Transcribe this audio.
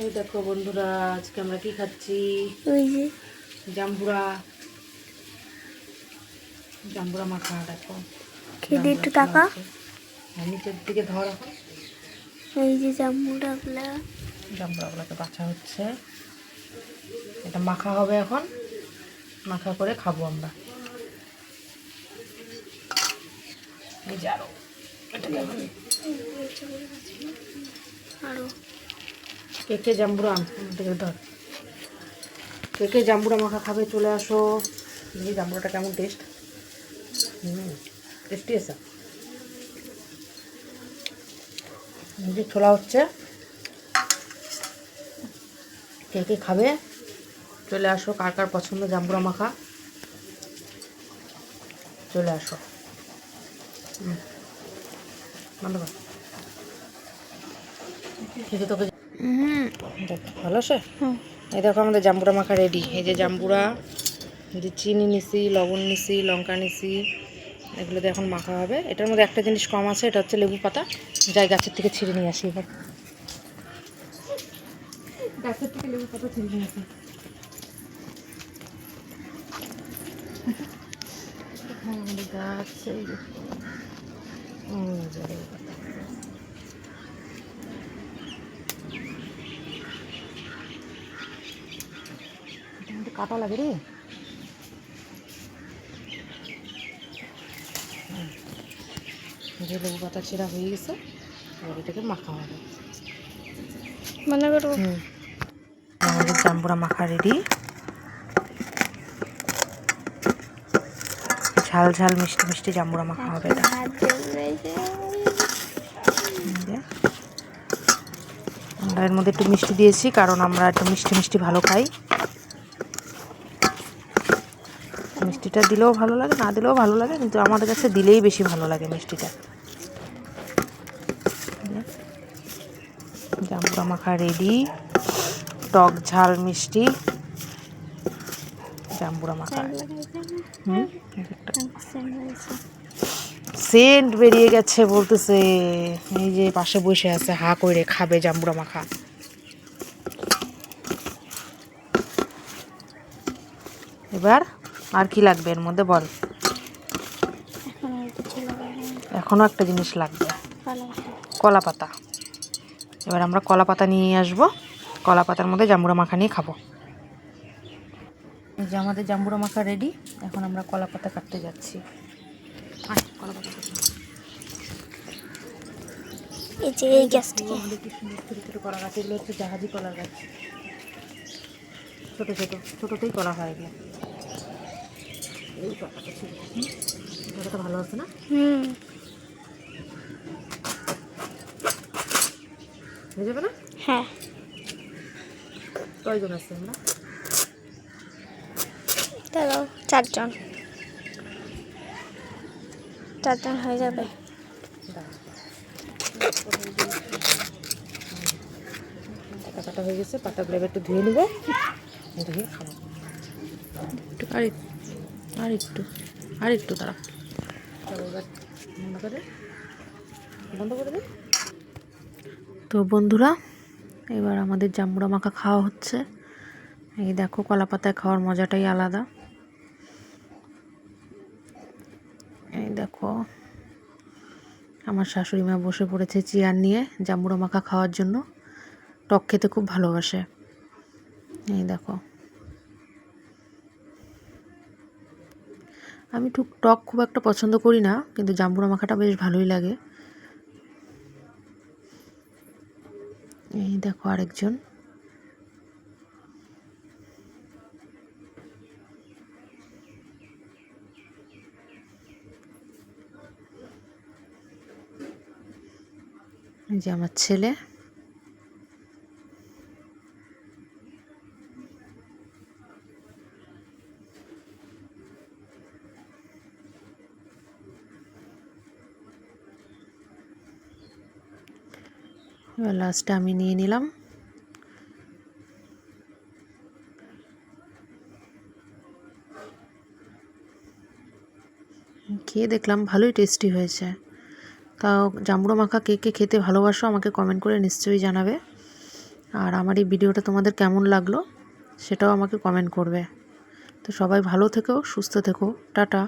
এই দেখো বন্ধুরা, আজকে আমরা কি খাচ্ছি? ওই যে জাম্বুরা জাম্বুরা মাখা। দেখো খেতে একটু জাম্বুরা খোলা টাকা। হচ্ছে। নিচের দিকে ধর এখন। এই যে জাম্বুরাগুলা জাম্বুরাগুলোকে বাছা হচ্ছে। এটা মাখা হবে এখন, মাখা করে খাবো আমরা। এই যে আরো আরো কে কে জাম্বুরা দিকে ধর, কে কে জাম্বুরা মাখা খাবে চলে আসো। দেখি জাম্বুরাটা কেমন টেস্ট। টেস্টি আছে। যে ছোলা হচ্ছে, কে কে খাবে চলে আসো। কার কার পছন্দ জাম্বুরা মাখা চলে আসো। বন্ধ কর। কিন্তু তোকে ভালো আছে। এই দেখো আমাদের জাম্বুরা মাখা রেডি। এই যে জাম্বুরা, এই যে চিনি নিছি, লবণ নিছি, লঙ্কা নিছি, এগুলো দিয়ে এখন মাখা হবে। এটার মধ্যে একটা জিনিস কম আছে, এটা হচ্ছে লেবু পাতা। যাই গাছের থেকে ছিঁড়ে নিয়ে আসি এবার। গাছের থেকে লেবু পাতা ছিঁড়ে নিয়ে আসি। আমাদের গাছ এই যে লেবু পাতা। এটা মধ্যে কাটা লাগে রে। যে লেবু পাতা ছেঁড়া হয়ে গেছে, এবার এটাকে মাখা হবে। মনে করো আমাদের জাম্বুরা মাখা রেডি। ঝাল ঝাল মিষ্টি মিষ্টি জাম্বুরা মাখা হবে এটা। আমরা এর মধ্যে একটু মিষ্টি দিয়েছি, কারণ আমরা একটু মিষ্টি মিষ্টি ভালো খাই। মিষ্টিটা দিলেও ভালো লাগে, না দিলেও ভালো লাগে, কিন্তু আমাদের কাছে দিলেই বেশি ভালো লাগে মিষ্টিটা। জাম্বুরা মাখা রেডি। টক ঝাল মিষ্টি জাম্বুরা মাখা। সেন্ট বেরিয়ে গেছে বলতেছে। এই যে পাশে বসে আছে, হা করে খাবে জাম্বুরা মাখা। এবার আর কি লাগবে এর মধ্যে বল? এখনো একটা জিনিস লাগবে, কলা পাতা। এবার আমরা কলা পাতা নিয়ে আসবো, কলা পাতার মধ্যে জাম্বুরা মাখা নিয়ে খাবো। এই যে আমাদের জাম্বুরা মাখা রেডি। এখন আমরা কলা পাতা কাটতে যাচ্ছি। কলা পাতা এই যে এই গাছ থেকে আমাদের কি সুন্দর ছোটো ছোটো কলা গাছ। এগুলো হচ্ছে জাহাজি কলার গাছ। ছোটো ছোটো ছোটোতেই কলা হয় এগুলো। এই পাতাটা ছিল, পাতাটা ভালো আছে না? হয়ে যাবে না? হ্যাঁ। কয়জন আছে আমরা? দাঁড়াও, চারজন হয়ে যাবে। পাতা কাটা হয়ে গেছে, পাতাগুলো এবার একটু ধুয়ে নেবো, ধুয়ে খাবো। একটু আর একটু দাঁড়া। এবার বন্ধ করে দে। তো বন্ধুরা, এবার আমাদের জাম্বুরা মাখা খাওয়া হচ্ছে। এই দেখো, কলা পাতায় খাওয়ার মজাটাই আলাদা। এই দেখো আমার শাশুড়ি মা বসে পড়েছে চেয়ার নিয়ে জাম্বুরা মাখা খাওয়ার জন্য। টক খেতে খুব ভালোবাসে। এই দেখো, আমি টক খুব একটা পছন্দ করি না, কিন্তু জাম্বুরা মাখাটা বেশ ভালোই লাগে। এই দেখো আরেকজন। এই যে আমার ছেলে। এবার লাস্টে আমি নিয়ে নিলাম। খেয়ে দেখলাম ভালোই টেস্টি হয়েছে। তাও জাম্বুরা মাখা কে কে খেতে ভালোবাসো আমাকে কমেন্ট করে নিশ্চয়ই জানাবে। আর আমার এই ভিডিওটা তোমাদের কেমন লাগলো সেটাও আমাকে কমেন্ট করবে। তো সবাই ভালো থেকো, সুস্থ থেকো, টাটা।